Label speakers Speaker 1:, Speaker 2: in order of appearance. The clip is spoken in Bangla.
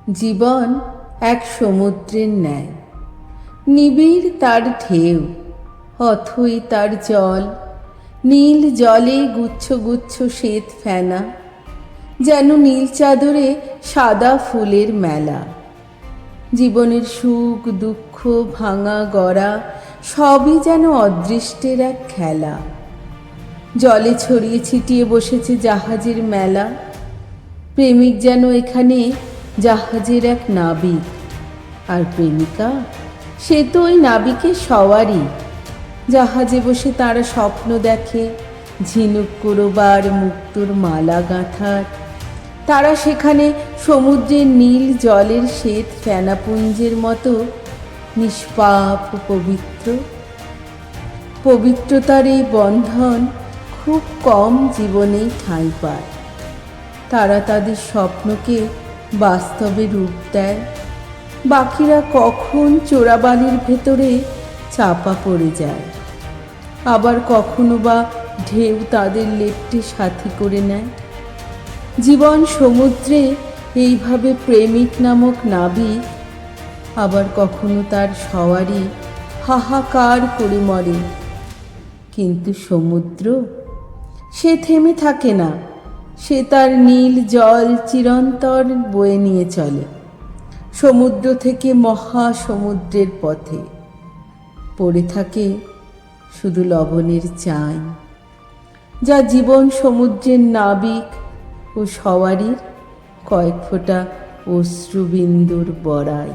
Speaker 1: জীবন এক সমুদ্রের ন্যায়, নিবিড় তার ঢেউ, অথই তার জল। নীল জলে গুচ্ছ গুচ্ছ শ্বেত ফেনা, যেন নীল চাদরে সাদা ফুলের মেলা। জীবনের সুখ দুঃখ ভাঙা গড়া সবই যেন অদৃষ্টের এক খেলা। জলে ছড়িয়ে ছিটিয়ে বসেছে জাহাজের মেলা। প্রেমিক যেন এখানে জাহাজের এক নাবিক, আর প্রেমিকা সে তো ওই নাবিকের সওয়ারি। জাহাজে বসে তারা স্বপ্ন দেখে ঝিনুক কুড়োবার মুক্তোর মালা গাঁথার। তারা সেখানে সমুদ্রের নীল জলের শ্বেত ফেনাপুঞ্জের মতো নিষ্পাপ ও পবিত্র। পবিত্রতার এই বন্ধন খুব কম জীবনেই ঠাঁই পায়। তারা তাদের স্বপ্নকে বাস্তবে রূপ দেয়। বাকিরা কখন চোরাবালির ভেতরে চাপা পড়ে যায়, আবার কখনো বা ঢেউ তাদের লেপ্টে সাথী করে নেয়। জীবন সমুদ্রে এইভাবে প্রেমিক নামক নাবিক, আবার কখনো তার সওয়ারি হাহাকার করে মরে। কিন্তু সমুদ্র সে থেমে থাকে না, সে তার নীল জল চিরন্তর বয়ে নিয়ে চলে সমুদ্র থেকে মহাসমুদ্রের পথে। পড়ে থাকে শুধু লবণের চাই, যা জীবন সমুদ্রের নাবিক ও সওয়ারির কয়েক ফোঁটা অশ্রুবিন্দুর বড়াই।